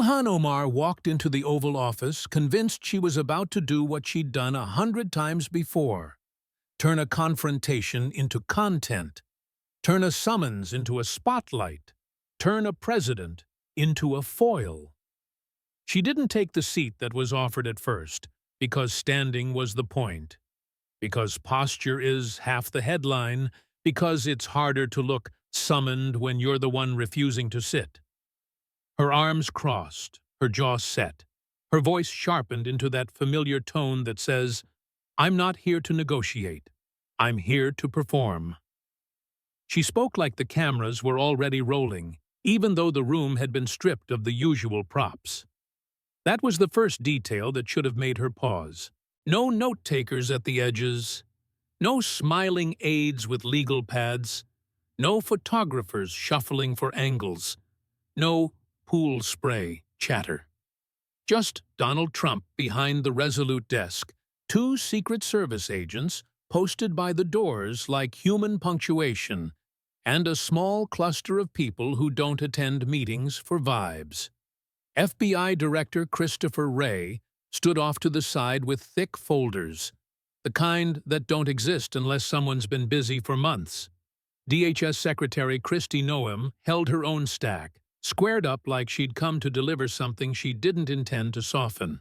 Ilhan Omar walked into the Oval Office convinced she was about to do what she'd done 100 times before: turn a confrontation into content, turn a summons into a spotlight, turn a president into a foil. She didn't take the seat that was offered at first, because standing was the point, because posture is half the headline, because it's harder to look summoned when you're the one refusing to sit. Her arms crossed, her jaw set, her voice sharpened into that familiar tone that says, "I'm not here to negotiate. I'm here to perform." She spoke like the cameras were already rolling, even though the room had been stripped of the usual props. That was the first detail that should have made her pause. No note-takers at the edges, no smiling aides with legal pads, no photographers shuffling for angles, no pool spray chatter. Just Donald Trump behind the resolute desk, two Secret Service agents posted by the doors like human punctuation, and a small cluster of people who don't attend meetings for vibes. FBI Director Christopher Wray stood off to the side with thick folders, the kind that don't exist unless someone's been busy for months. DHS Secretary Kristi Noem held her own stack, squared up like she'd come to deliver something she didn't intend to soften.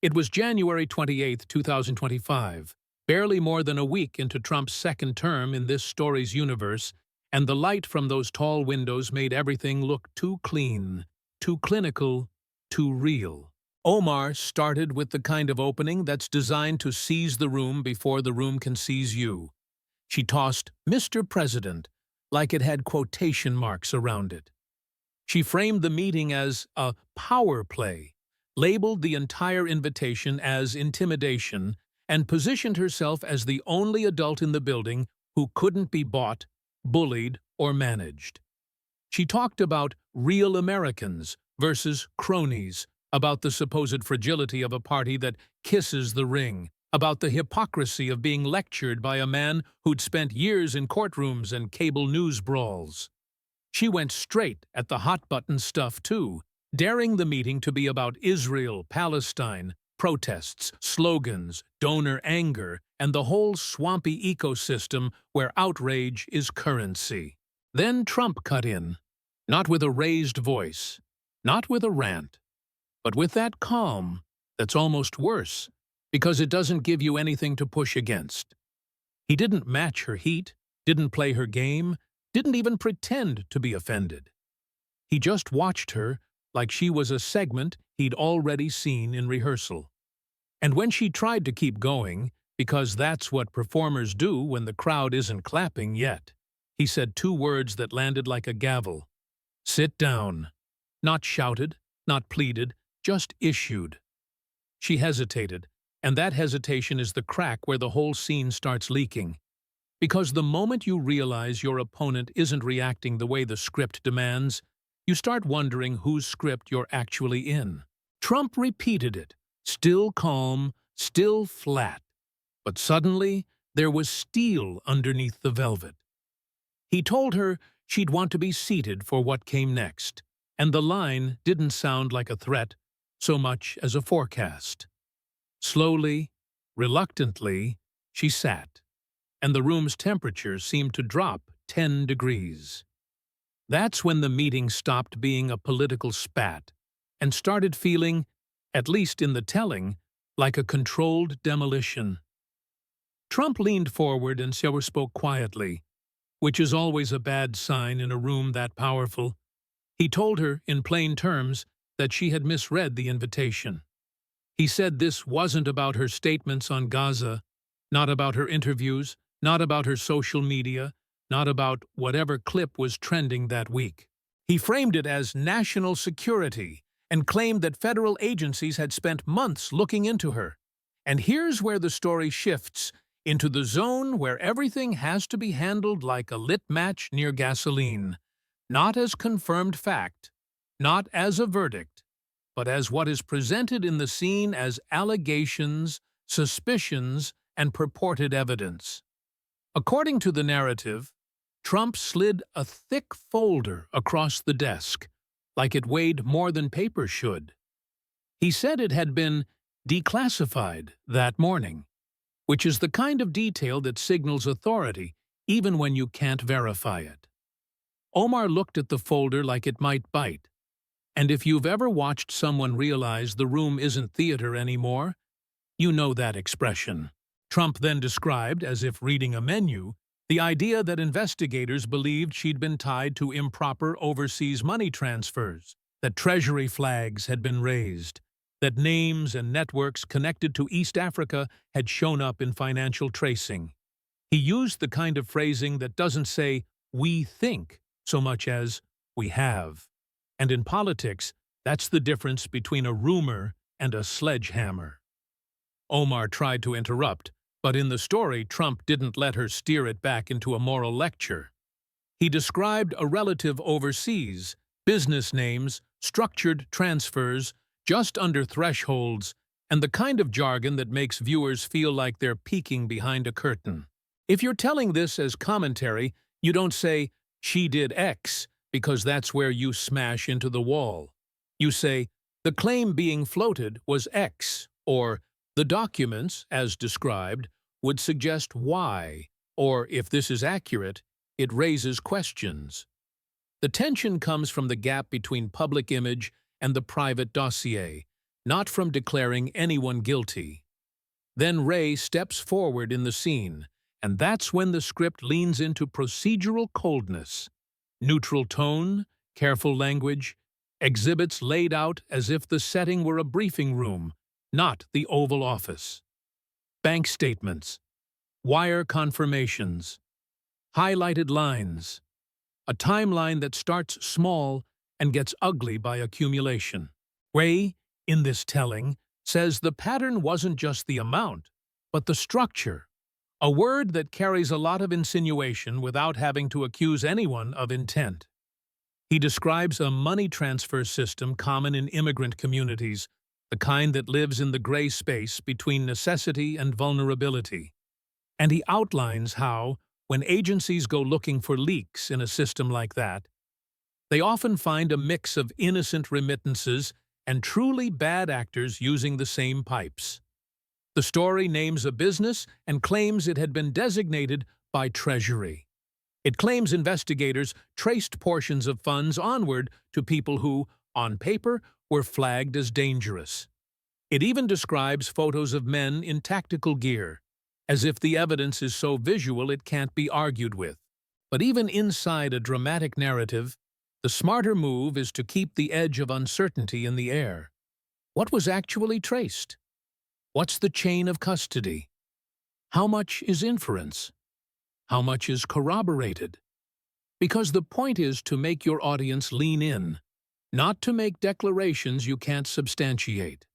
It was January 28, 2025, barely more than a week into Trump's second term in this story's universe, and the light from those tall windows made everything look too clean, too clinical, too real. Omar started with the kind of opening that's designed to seize the room before the room can seize you. She tossed "Mr. President" like it had quotation marks around it. She framed the meeting as a power play, labeled the entire invitation as intimidation, and positioned herself as the only adult in the building who couldn't be bought, bullied, or managed. She talked about real Americans versus cronies, about the supposed fragility of a party that kisses the ring, about the hypocrisy of being lectured by a man who'd spent years in courtrooms and cable news brawls. She went straight at the hot-button stuff, too, daring the meeting to be about Israel, Palestine, protests, slogans, donor anger, and the whole swampy ecosystem where outrage is currency. Then Trump cut in, not with a raised voice, not with a rant, but with that calm that's almost worse, because it doesn't give you anything to push against. He didn't match her heat, didn't play her game, didn't even pretend to be offended. He just watched her like she was a segment he'd already seen in rehearsal. And when she tried to keep going, because that's what performers do when the crowd isn't clapping yet, he said two words that landed like a gavel: "Sit down." Not shouted, not pleaded, just issued. She hesitated, and that hesitation is the crack where the whole scene starts leaking. Because the moment you realize your opponent isn't reacting the way the script demands, you start wondering whose script you're actually in. Trump repeated it, still calm, still flat. But suddenly, there was steel underneath the velvet. He told her she'd want to be seated for what came next, and the line didn't sound like a threat so much as a forecast. Slowly, reluctantly, she sat, and the room's temperature seemed to drop 10 degrees. That's when the meeting stopped being a political spat and started feeling, at least in the telling, like a controlled demolition. Trump leaned forward and spoke quietly, which is always a bad sign in a room that powerful. He told her, in plain terms, that she had misread the invitation. He said this wasn't about her statements on Gaza, not about her interviews, not about her social media, not about whatever clip was trending that week. He framed it as national security and claimed that federal agencies had spent months looking into her. And here's where the story shifts into the zone where everything has to be handled like a lit match near gasoline, not as confirmed fact, not as a verdict, but as what is presented in the scene as allegations, suspicions, and purported evidence. According to the narrative, Trump slid a thick folder across the desk, like it weighed more than paper should. He said it had been declassified that morning, which is the kind of detail that signals authority even when you can't verify it. Omar looked at the folder like it might bite. And if you've ever watched someone realize the room isn't theater anymore, you know that expression. Trump then described, as if reading a menu, the idea that investigators believed she'd been tied to improper overseas money transfers, that treasury flags had been raised, that names and networks connected to East Africa had shown up in financial tracing. He used the kind of phrasing that doesn't say, "we think," so much as, "we have." And in politics, that's the difference between a rumor and a sledgehammer. Omar tried to interrupt, but in the story, Trump didn't let her steer it back into a moral lecture. He described a relative overseas, business names, structured transfers, just under thresholds, and the kind of jargon that makes viewers feel like they're peeking behind a curtain. If you're telling this as commentary, you don't say, "she did X," because that's where you smash into the wall. You say, "the claim being floated was X," or "the documents, as described, would suggest Y," or if this is accurate, it raises questions. The tension comes from the gap between public image and the private dossier, not from declaring anyone guilty. Then Ray steps forward in the scene, and that's when the script leans into procedural coldness. Neutral tone, careful language, exhibits laid out as if the setting were a briefing room, not the Oval Office. Bank statements, wire confirmations, highlighted lines, a timeline that starts small and gets ugly by accumulation. Ray, in this telling, says the pattern wasn't just the amount, but the structure, a word that carries a lot of insinuation without having to accuse anyone of intent. He describes a money transfer system common in immigrant communities, the kind that lives in the gray space between necessity and vulnerability. And he outlines how, when agencies go looking for leaks in a system like that, they often find a mix of innocent remittances and truly bad actors using the same pipes. The story names a business and claims it had been designated by Treasury. It claims investigators traced portions of funds onward to people who, on paper, were flagged as dangerous. It even describes photos of men in tactical gear, as if the evidence is so visual it can't be argued with. But even inside a dramatic narrative, the smarter move is to keep the edge of uncertainty in the air. What was actually traced? What's the chain of custody? How much is inference? How much is corroborated? Because the point is to make your audience lean in, not to make declarations you can't substantiate.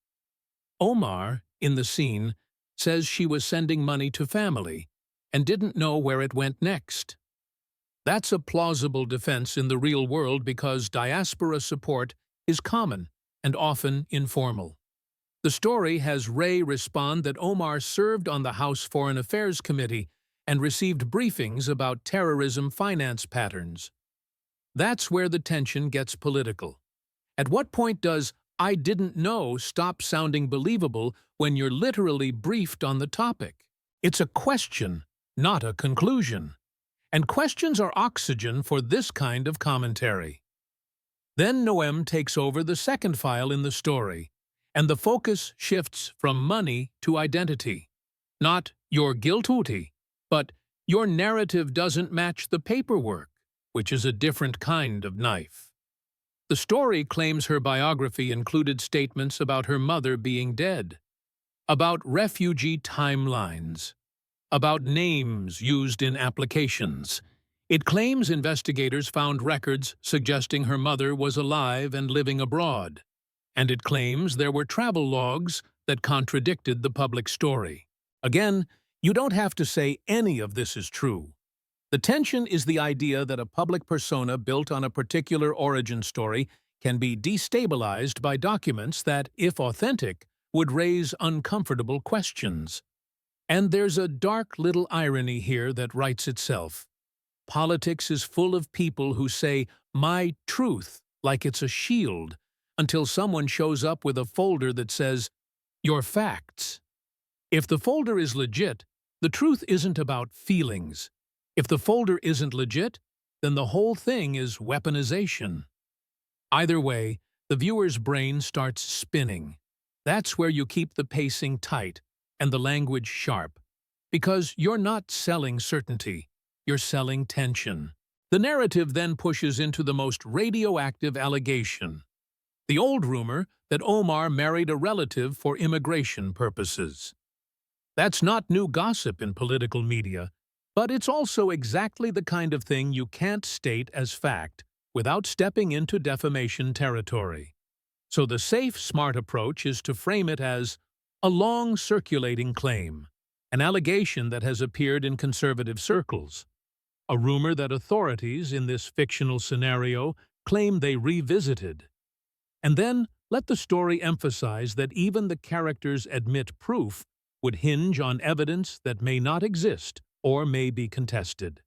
Omar, in the scene, says she was sending money to family and didn't know where it went next. That's a plausible defense in the real world because diaspora support is common and often informal. The story has Ray respond that Omar served on the House Foreign Affairs Committee and received briefings about terrorism finance patterns. That's where the tension gets political. At what point does "I didn't know" stop sounding believable when you're literally briefed on the topic? It's a question, not a conclusion. And questions are oxygen for this kind of commentary. Then Noem takes over the second file in the story, and the focus shifts from money to identity. Not "you're guilty," but "your narrative doesn't match the paperwork," which is a different kind of knife. The story claims her biography included statements about her mother being dead, about refugee timelines, about names used in applications. It claims investigators found records suggesting her mother was alive and living abroad, and it claims there were travel logs that contradicted the public story. Again, you don't have to say any of this is true. The tension is the idea that a public persona built on a particular origin story can be destabilized by documents that, if authentic, would raise uncomfortable questions. And there's a dark little irony here that writes itself. Politics is full of people who say, "my truth," like it's a shield, until someone shows up with a folder that says, "Your facts." If the folder is legit, the truth isn't about feelings. If the folder isn't legit, then the whole thing is weaponization. Either way, the viewer's brain starts spinning. That's where you keep the pacing tight and the language sharp, because you're not selling certainty, you're selling tension. The narrative then pushes into the most radioactive allegation, the old rumor that Omar married a relative for immigration purposes. That's not new gossip in political media, but it's also exactly the kind of thing you can't state as fact without stepping into defamation territory. So the safe, smart approach is to frame it as a long circulating claim, an allegation that has appeared in conservative circles, a rumor that authorities in this fictional scenario claim they revisited. And then let the story emphasize that even the characters admit proof would hinge on evidence that may not exist or may be contested.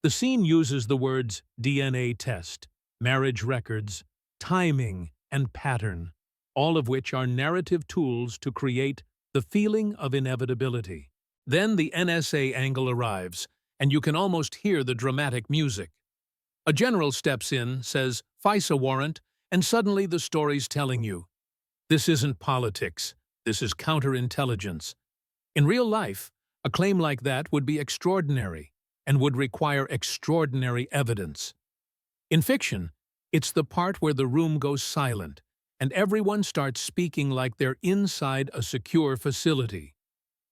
The scene uses the words DNA test, marriage records, timing, and pattern, all of which are narrative tools to create the feeling of inevitability. Then the NSA angle arrives, and you can almost hear the dramatic music. A general steps in, says, "FISA warrant," and suddenly the story's telling you, this isn't politics, this is counterintelligence. In real life, a claim like that would be extraordinary and would require extraordinary evidence. In fiction, it's the part where the room goes silent and everyone starts speaking like they're inside a secure facility.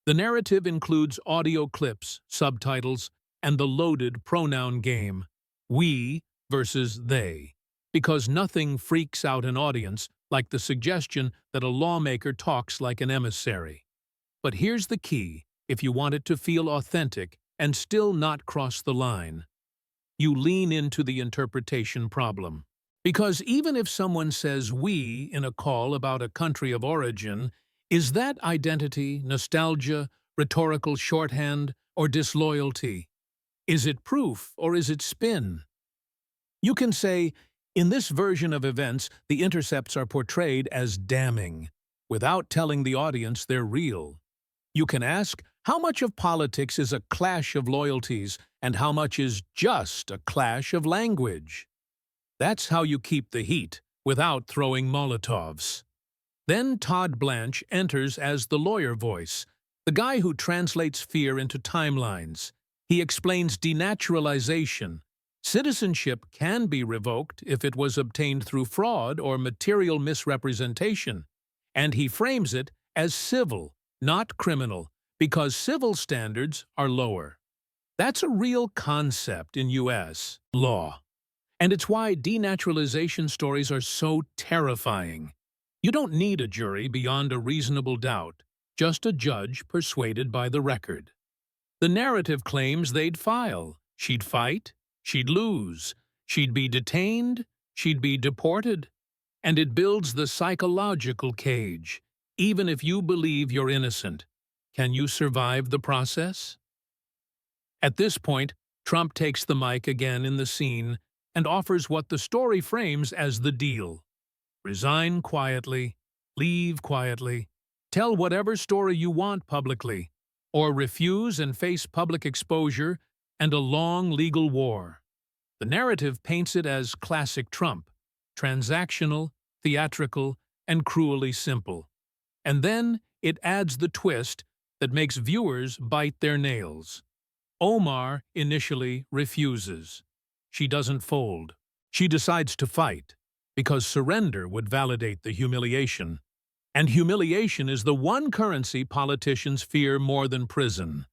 The narrative includes audio clips, subtitles, and the loaded pronoun game, we versus they, because nothing freaks out an audience like the suggestion that a lawmaker talks like an emissary. But here's the key, if you want it to feel authentic and still not cross the line. You lean into the interpretation problem. Because even if someone says we in a call about a country of origin, is that identity, nostalgia, rhetorical shorthand, or disloyalty? Is it proof or is it spin? You can say, in this version of events, the intercepts are portrayed as damning, without telling the audience they're real. You can ask, how much of politics is a clash of loyalties and how much is just a clash of language? That's how you keep the heat, without throwing Molotovs. Then Todd Blanche enters as the lawyer voice, the guy who translates fear into timelines. He explains denaturalization. Citizenship can be revoked if it was obtained through fraud or material misrepresentation, and he frames it as civil, not criminal, because civil standards are lower. That's a real concept in U.S. law. And it's why denaturalization stories are so terrifying. You don't need a jury beyond a reasonable doubt, just a judge persuaded by the record. The narrative claims they'd file, she'd fight, she'd lose, she'd be detained, she'd be deported. And it builds the psychological cage. Even if you believe you're innocent, can you survive the process? At this point, Trump takes the mic again in the scene and offers what the story frames as the deal. Resign quietly, leave quietly, tell whatever story you want publicly, or refuse and face public exposure and a long legal war. The narrative paints it as classic Trump, transactional, theatrical, and cruelly simple. And then it adds the twist that makes viewers bite their nails. Omar initially refuses. She doesn't fold. She decides to fight, because surrender would validate the humiliation. And humiliation is the one currency politicians fear more than prison.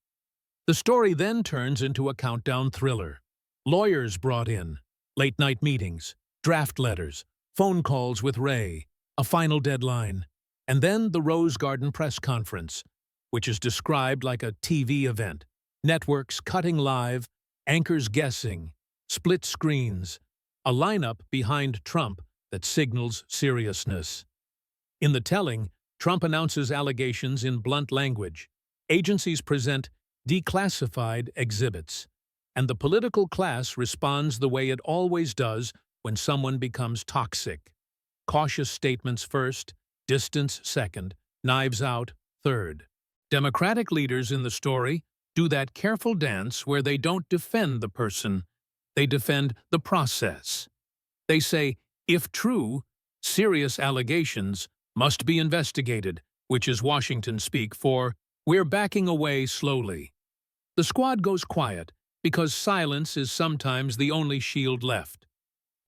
The story then turns into a countdown thriller. Lawyers brought in, late-night meetings, draft letters, phone calls with Ray, a final deadline, and then the Rose Garden press conference, which is described like a TV event. Networks cutting live, anchors guessing, split screens, a lineup behind Trump that signals seriousness. In the telling, Trump announces allegations in blunt language. Agencies present declassified exhibits, and the political class responds the way it always does, when someone becomes toxic. Cautious statements first, distance second, knives out third. Democratic leaders in the story do that careful dance where they don't defend the person, they defend the process. They say, if true, serious allegations must be investigated, which is Washington speak for, we're backing away slowly. The squad goes quiet because silence is sometimes the only shield left.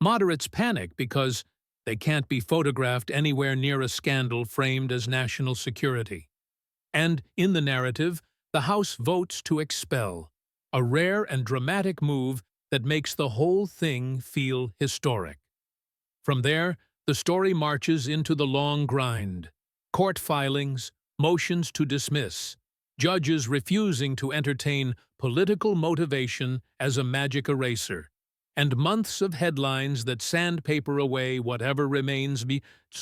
Moderates panic because they can't be photographed anywhere near a scandal framed as national security. And, in the narrative, the House votes to expel, a rare and dramatic move that makes the whole thing feel historic. From there, the story marches into the long grind. Court filings, motions to dismiss, judges refusing to entertain political motivation as a magic eraser, and months of headlines that sandpaper away whatever remains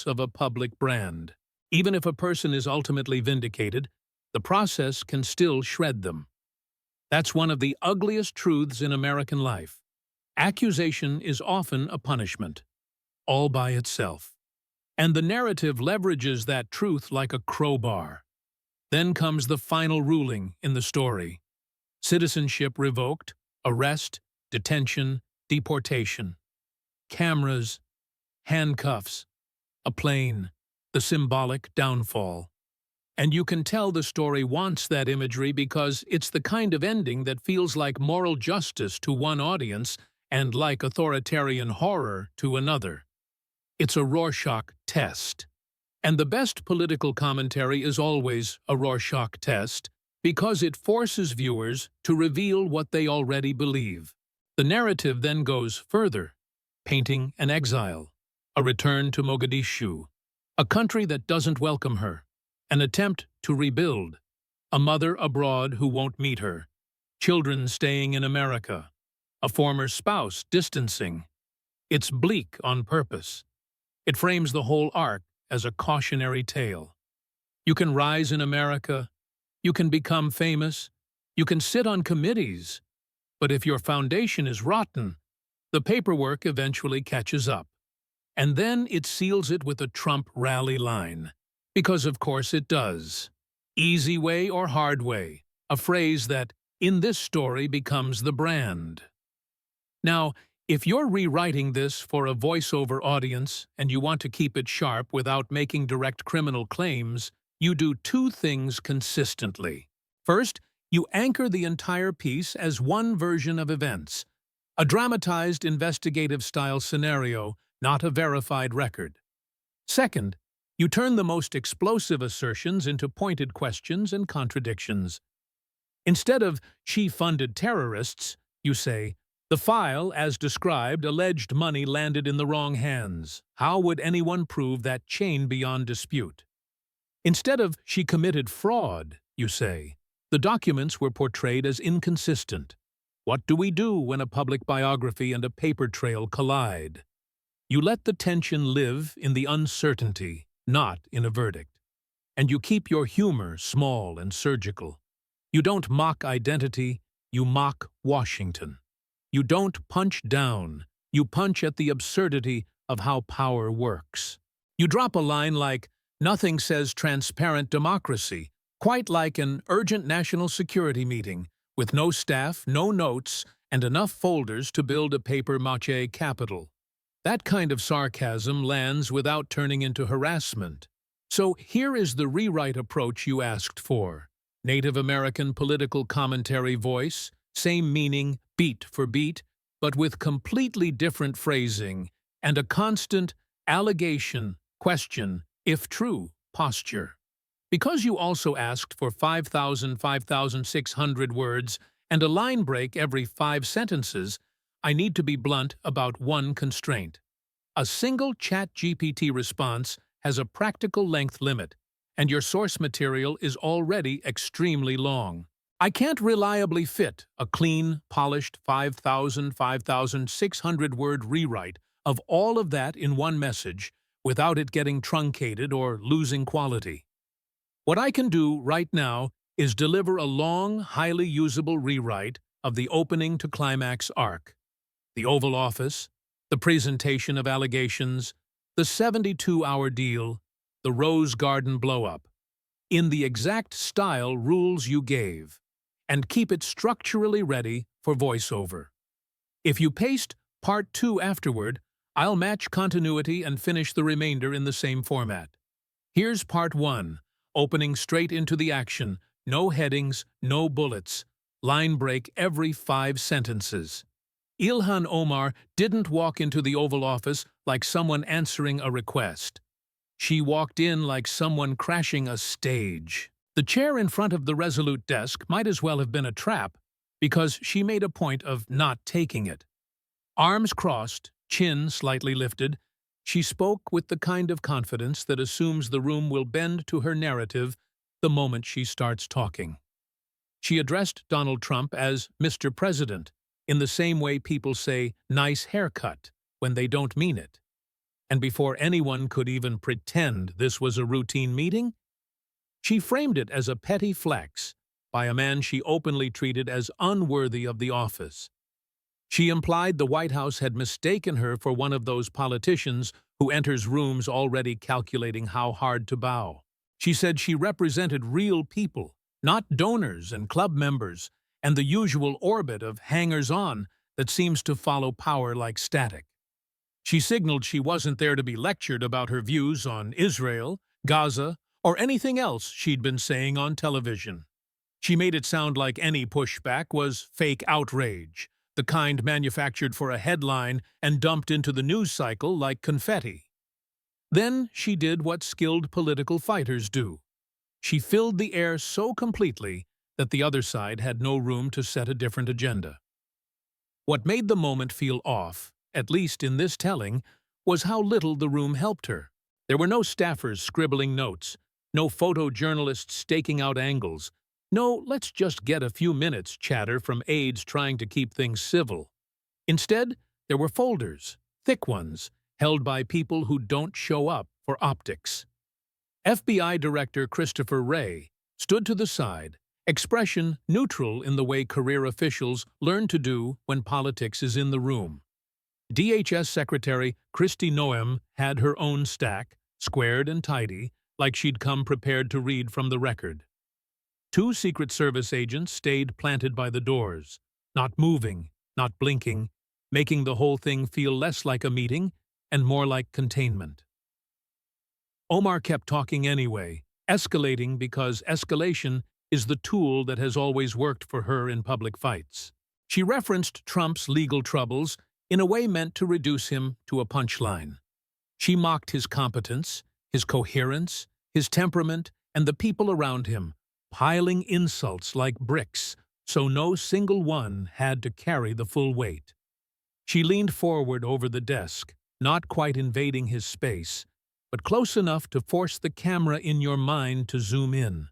of a public brand. Even if a person is ultimately vindicated, the process can still shred them. That's one of the ugliest truths in American life. Accusation is often a punishment, all by itself. And the narrative leverages that truth like a crowbar. Then comes the final ruling in the story. Citizenship revoked, arrest, detention, deportation. Cameras, handcuffs, a plane, the symbolic downfall. And you can tell the story wants that imagery because it's the kind of ending that feels like moral justice to one audience and like authoritarian horror to another. It's a Rorschach test. And the best political commentary is always a Rorschach test because it forces viewers to reveal what they already believe. The narrative then goes further, painting an exile, a return to Mogadishu, a country that doesn't welcome her, an attempt to rebuild, a mother abroad who won't meet her, children staying in America, a former spouse distancing. It's bleak on purpose. It frames the whole arc as a cautionary tale. You can rise in America, you can become famous, you can sit on committees, but if your foundation is rotten, the paperwork eventually catches up. And then it seals it with a Trump rally line. Because of course it does. Easy way or hard way, a phrase that, in this story, becomes the brand. Now, if you're rewriting this for a voiceover audience and you want to keep it sharp without making direct criminal claims, you do two things consistently. First, you anchor the entire piece as one version of events, a dramatized investigative-style scenario, not a verified record. Second, you turn the most explosive assertions into pointed questions and contradictions. Instead of "she funded terrorists," you say, "The file, as described, alleged money landed in the wrong hands. How would anyone prove that chain beyond dispute?" Instead of "she committed fraud," you say, "The documents were portrayed as inconsistent. What do we do when a public biography and a paper trail collide?" You let the tension live in the uncertainty, not in a verdict. And you keep your humor small and surgical. You don't mock identity, you mock Washington. You don't punch down, you punch at the absurdity of how power works. You drop a line like, "Nothing says transparent democracy," quite like an urgent national security meeting, with no staff, no notes, and enough folders to build a paper-mache Capitol. That kind of sarcasm lands without turning into harassment. So here is the rewrite approach you asked for. Native American political commentary voice, same meaning, beat for beat, but with completely different phrasing and a constant allegation, question, if true, posture. Because you also asked for 5,600 words and a line break every 5 sentences, I need to be blunt about one constraint. A single ChatGPT response has a practical length limit, and your source material is already extremely long. I can't reliably fit a clean, polished 5,600 word rewrite of all of that in one message without it getting truncated or losing quality. What I can do right now is deliver a long, highly usable rewrite of the opening to climax arc. The Oval Office, the presentation of allegations, the 72-hour deal, the Rose Garden blow-up, in the exact style rules you gave, and keep it structurally ready for voiceover. If you paste Part 2 afterward, I'll match continuity and finish the remainder in the same format. Here's Part 1, opening straight into the action, no headings, no bullets, line break every 5 sentences. Ilhan Omar didn't walk into the Oval Office like someone answering a request. She walked in like someone crashing a stage. The chair in front of the resolute desk might as well have been a trap, because she made a point of not taking it. Arms crossed, chin slightly lifted, she spoke with the kind of confidence that assumes the room will bend to her narrative the moment she starts talking. She addressed Donald Trump as Mr. President, in the same way people say nice haircut when they don't mean it. And before anyone could even pretend this was a routine meeting, she framed it as a petty flex by a man she openly treated as unworthy of the office. She implied the White House had mistaken her for one of those politicians who enters rooms already calculating how hard to bow. She said she represented real people, not donors and club members, and the usual orbit of hangers-on that seems to follow power like static. She signaled she wasn't there to be lectured about her views on Israel, Gaza, or anything else she'd been saying on television. She made it sound like any pushback was fake outrage, the kind manufactured for a headline and dumped into the news cycle like confetti. Then she did what skilled political fighters do. She filled the air so completely that the other side had no room to set a different agenda. What made the moment feel off, at least in this telling, was how little the room helped her. There were no staffers scribbling notes, no photojournalists staking out angles, no let's just get a few minutes chatter from aides trying to keep things civil. Instead, there were folders, thick ones, held by people who don't show up for optics. FBI Director Christopher Wray stood to the side, expression neutral in the way career officials learn to do when politics is in the room. DHS Secretary Kristi Noem had her own stack, squared and tidy, like she'd come prepared to read from the record. 2 Secret Service agents stayed planted by the doors, not moving, not blinking, making the whole thing feel less like a meeting and more like containment. Omar kept talking anyway, escalating because escalation is the tool that has always worked for her in public fights. She referenced Trump's legal troubles in a way meant to reduce him to a punchline. She mocked his competence, his coherence, his temperament, and the people around him, piling insults like bricks, so no single one had to carry the full weight. She leaned forward over the desk, not quite invading his space, but close enough to force the camera in your mind to zoom in.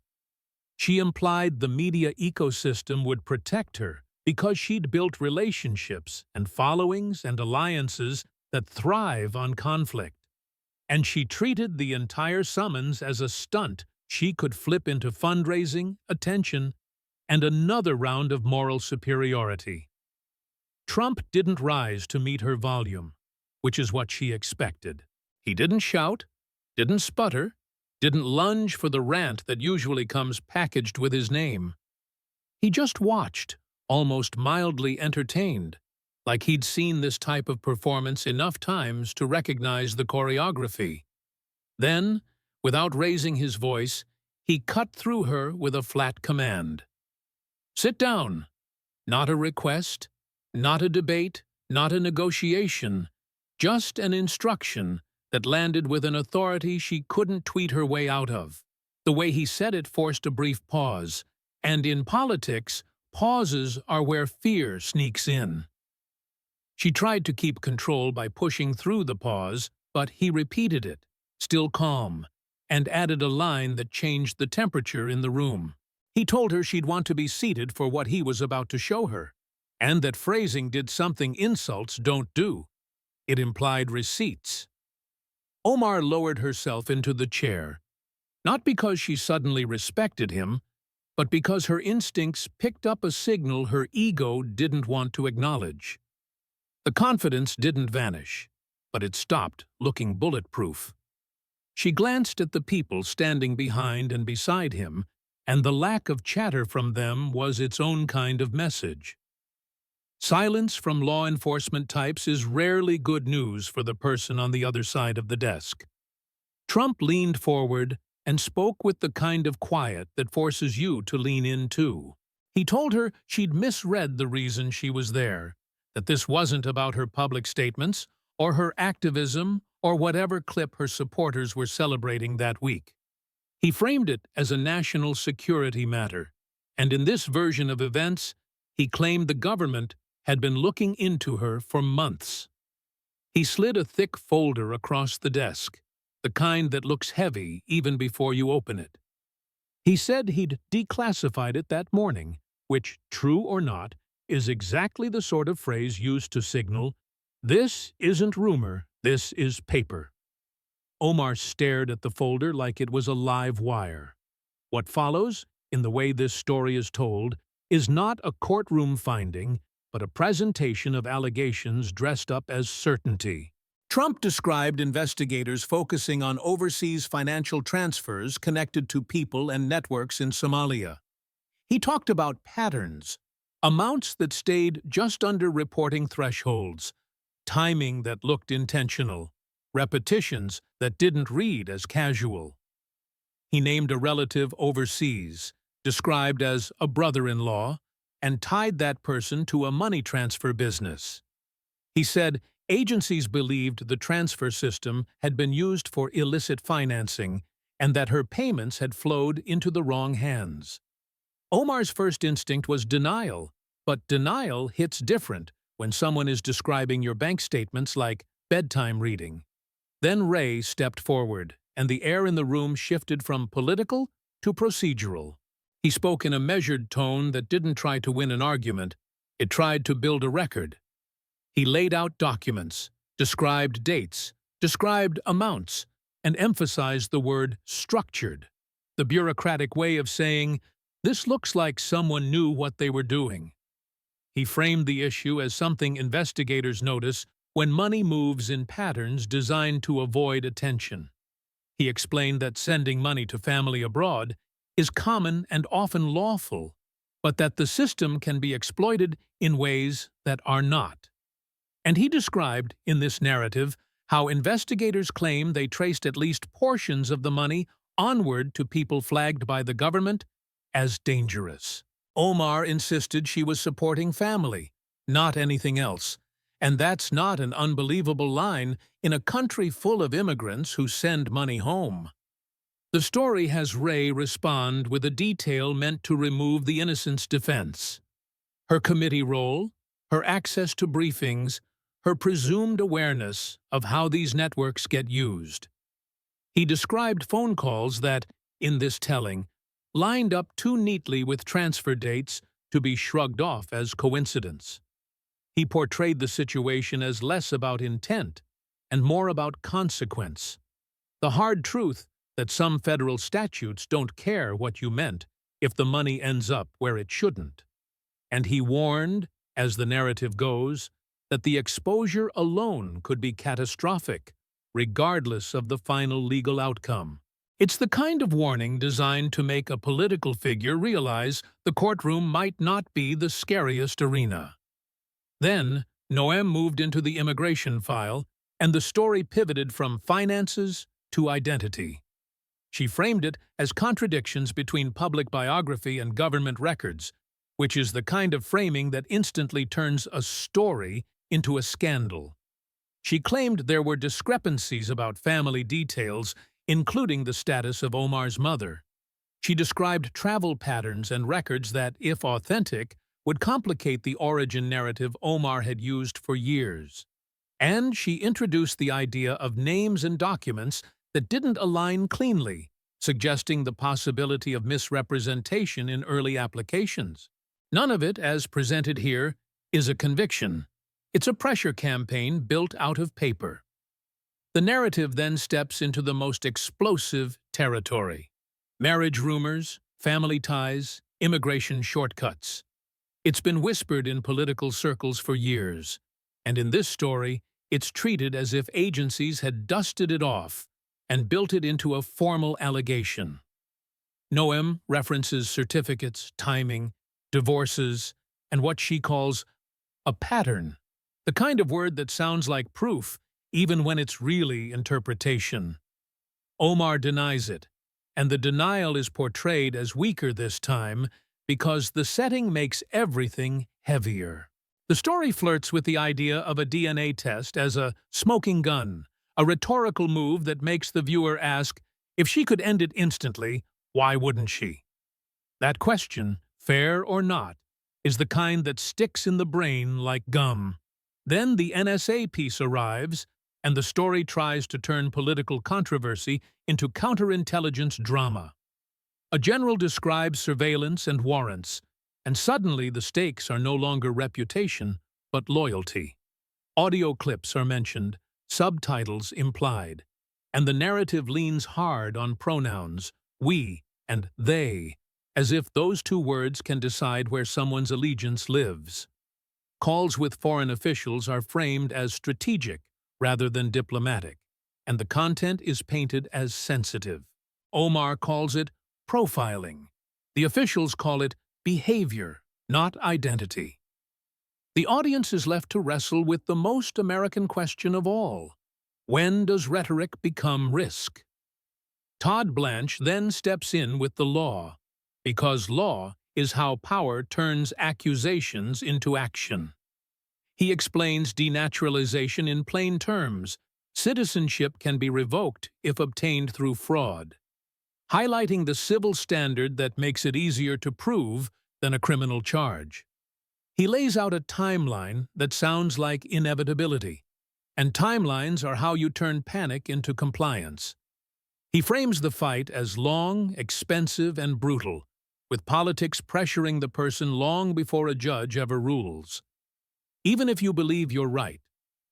She implied the media ecosystem would protect her because she'd built relationships and followings and alliances that thrive on conflict. And she treated the entire summons as a stunt she could flip into fundraising, attention, and another round of moral superiority. Trump didn't rise to meet her volume, which is what she expected. He didn't shout, didn't sputter, didn't lunge for the rant that usually comes packaged with his name. He just watched, almost mildly entertained, like he'd seen this type of performance enough times to recognize the choreography. Then, without raising his voice, he cut through her with a flat command. Sit down. Not a request, not a debate, not a negotiation, just an instruction that landed with an authority she couldn't tweet her way out of. The way he said it forced a brief pause, and in politics, pauses are where fear sneaks in. She tried to keep control by pushing through the pause, but he repeated it, still calm, and added a line that changed the temperature in the room. He told her she'd want to be seated for what he was about to show her, and that phrasing did something insults don't do. It implied receipts. Omar lowered herself into the chair, not because she suddenly respected him, but because her instincts picked up a signal her ego didn't want to acknowledge. The confidence didn't vanish, but it stopped looking bulletproof. She glanced at the people standing behind and beside him, and the lack of chatter from them was its own kind of message. Silence from law enforcement types is rarely good news for the person on the other side of the desk. Trump leaned forward and spoke with the kind of quiet that forces you to lean in too. He told her she'd misread the reason she was there, that this wasn't about her public statements or her activism or whatever clip her supporters were celebrating that week. He framed it as a national security matter, and in this version of events, he claimed the government had been looking into her for months. He slid a thick folder across the desk, the kind that looks heavy even before you open it. He said he'd declassified it that morning, which, true or not, is exactly the sort of phrase used to signal, "This isn't rumor, this is paper." Omar stared at the folder like it was a live wire. What follows, in the way this story is told, is not a courtroom finding, but a presentation of allegations dressed up as certainty. Trump described investigators focusing on overseas financial transfers connected to people and networks in Somalia. He talked about patterns, amounts that stayed just under reporting thresholds, timing that looked intentional, repetitions that didn't read as casual. He named a relative overseas, described as a brother-in-law, and tied that person to a money transfer business. He said agencies believed the transfer system had been used for illicit financing and that her payments had flowed into the wrong hands. Omar's first instinct was denial, but denial hits different when someone is describing your bank statements like bedtime reading. Then Ray stepped forward, and the air in the room shifted from political to procedural. He spoke in a measured tone that didn't try to win an argument, it tried to build a record. He laid out documents, described dates, described amounts, and emphasized the word structured, the bureaucratic way of saying, "This looks like someone knew what they were doing." He framed the issue as something investigators notice when money moves in patterns designed to avoid attention. He explained that sending money to family abroad is common and often lawful, but that the system can be exploited in ways that are not. And he described, in this narrative, how investigators claim they traced at least portions of the money onward to people flagged by the government as dangerous. Omar insisted she was supporting family, not anything else, and that's not an unbelievable line in a country full of immigrants who send money home. The story has Ray respond with a detail meant to remove the innocent's defense. Her committee role, her access to briefings, her presumed awareness of how these networks get used. He described phone calls that, in this telling, lined up too neatly with transfer dates to be shrugged off as coincidence. He portrayed the situation as less about intent and more about consequence. The hard truth that some federal statutes don't care what you meant if the money ends up where it shouldn't. And he warned, as the narrative goes, that the exposure alone could be catastrophic, regardless of the final legal outcome. It's the kind of warning designed to make a political figure realize the courtroom might not be the scariest arena. Then, Noem moved into the immigration file, and the story pivoted from finances to identity. She framed it as contradictions between public biography and government records, which is the kind of framing that instantly turns a story into a scandal. She claimed there were discrepancies about family details, including the status of Omar's mother. She described travel patterns and records that, if authentic, would complicate the origin narrative Omar had used for years. And she introduced the idea of names and documents that didn't align cleanly, suggesting the possibility of misrepresentation in early applications. None of it, as presented here, is a conviction. It's a pressure campaign built out of paper. The narrative then steps into the most explosive territory: marriage rumors, family ties, immigration shortcuts. It's been whispered in political circles for years. And in this story, it's treated as if agencies had dusted it off and built it into a formal allegation. Noem references certificates, timing, divorces, and what she calls a pattern, the kind of word that sounds like proof, even when it's really interpretation. Omar denies it, and the denial is portrayed as weaker this time because the setting makes everything heavier. The story flirts with the idea of a DNA test as a smoking gun, a rhetorical move that makes the viewer ask, if she could end it instantly, why wouldn't she? That question, fair or not, is the kind that sticks in the brain like gum. Then the NSA piece arrives, and the story tries to turn political controversy into counterintelligence drama. A general describes surveillance and warrants, and suddenly the stakes are no longer reputation, but loyalty. Audio clips are mentioned, subtitles implied, and the narrative leans hard on pronouns, we and they, as if those two words can decide where someone's allegiance lives. Calls with foreign officials are framed as strategic rather than diplomatic, and the content is painted as sensitive. Omar calls it profiling. The officials call it behavior, not identity. The audience is left to wrestle with the most American question of all. When does rhetoric become risk? Todd Blanche then steps in with the law, because law is how power turns accusations into action. He explains denaturalization in plain terms. Citizenship can be revoked if obtained through fraud, highlighting the civil standard that makes it easier to prove than a criminal charge. He lays out a timeline that sounds like inevitability, and timelines are how you turn panic into compliance. He frames the fight as long, expensive, and brutal, with politics pressuring the person long before a judge ever rules. Even if you believe you're right,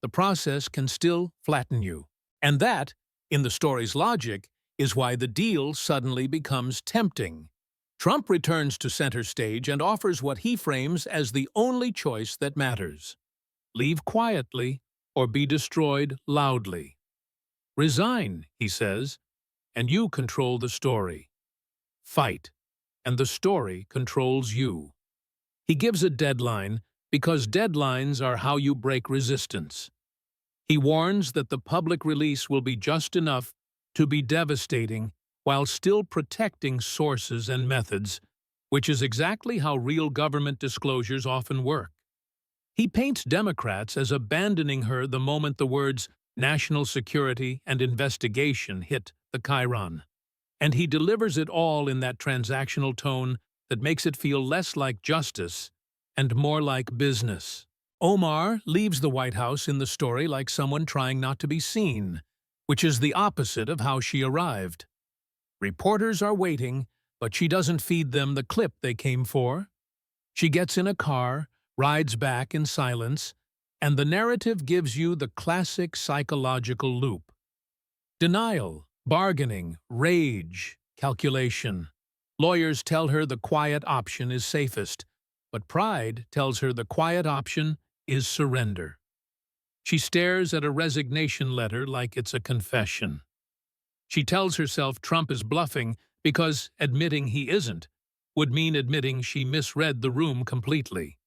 the process can still flatten you. And that, in the story's logic, is why the deal suddenly becomes tempting. Trump returns to center stage and offers what he frames as the only choice that matters. Leave quietly or be destroyed loudly. Resign, he says, and you control the story. Fight, and the story controls you. He gives a deadline because deadlines are how you break resistance. He warns that the public release will be just enough to be devastating while still protecting sources and methods, which is exactly how real government disclosures often work. He paints Democrats as abandoning her the moment the words national security and investigation hit the chyron, and he delivers it all in that transactional tone that makes it feel less like justice and more like business. Omar leaves the White House in the story like someone trying not to be seen, which is the opposite of how she arrived. Reporters are waiting, but she doesn't feed them the clip they came for. She gets in a car, rides back in silence, and the narrative gives you the classic psychological loop. Denial, bargaining, rage, calculation. Lawyers tell her the quiet option is safest, but pride tells her the quiet option is surrender. She stares at a resignation letter like it's a confession. She tells herself Trump is bluffing because admitting he isn't would mean admitting she misread the room completely.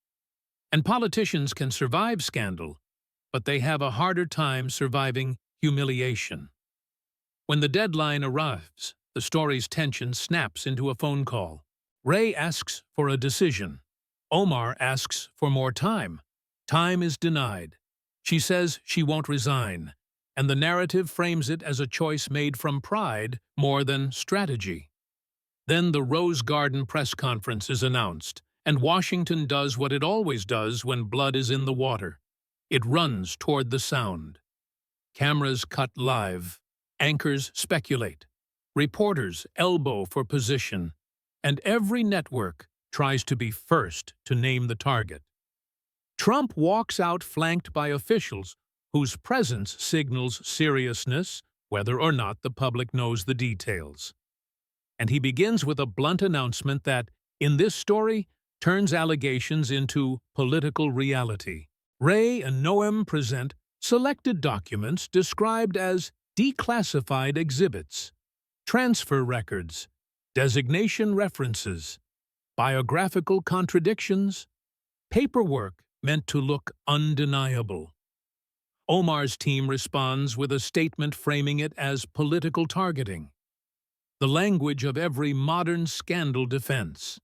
And politicians can survive scandal, but they have a harder time surviving humiliation. When the deadline arrives, the story's tension snaps into a phone call. Ray asks for a decision. Omar asks for more time. Time is denied. She says she won't resign, and the narrative frames it as a choice made from pride more than strategy. Then the Rose Garden press conference is announced, and Washington does what it always does when blood is in the water. It runs toward the sound. Cameras cut live. Anchors speculate. Reporters elbow for position. And every network tries to be first to name the target. Trump walks out flanked by officials whose presence signals seriousness, whether or not the public knows the details. And he begins with a blunt announcement that, in this story, turns allegations into political reality. Ray and Noam present selected documents described as declassified exhibits, transfer records, designation references, biographical contradictions, paperwork meant to look undeniable. Omar's team responds with a statement framing it as political targeting, the language of every modern scandal defense.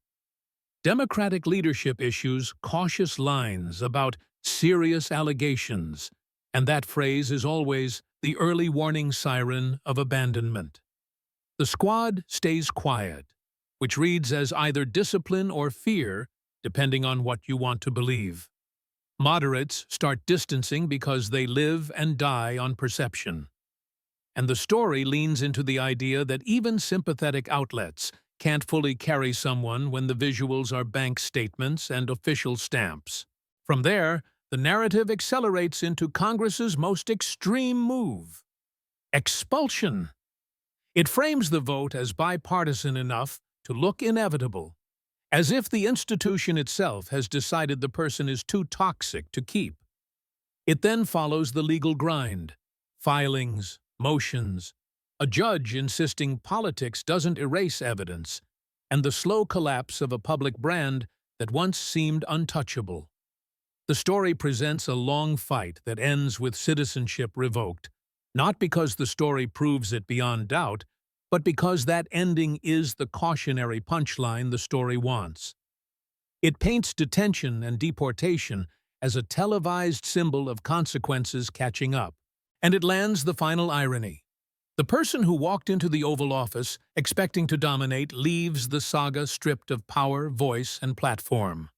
Democratic leadership issues cautious lines about serious allegations, and that phrase is always the early warning siren of abandonment. The squad stays quiet, which reads as either discipline or fear, depending on what you want to believe. Moderates start distancing because they live and die on perception. And the story leans into the idea that even sympathetic outlets can't fully carry someone when the visuals are bank statements and official stamps. From there, the narrative accelerates into Congress's most extreme move: expulsion. It frames the vote as bipartisan enough to look inevitable, as if the institution itself has decided the person is too toxic to keep. It then follows the legal grind: filings, motions, a judge insisting politics doesn't erase evidence, and the slow collapse of a public brand that once seemed untouchable. The story presents a long fight that ends with citizenship revoked, not because the story proves it beyond doubt, but because that ending is the cautionary punchline the story wants. It paints detention and deportation as a televised symbol of consequences catching up, and it lands the final irony. The person who walked into the Oval Office expecting to dominate leaves the saga stripped of power, voice, and platform.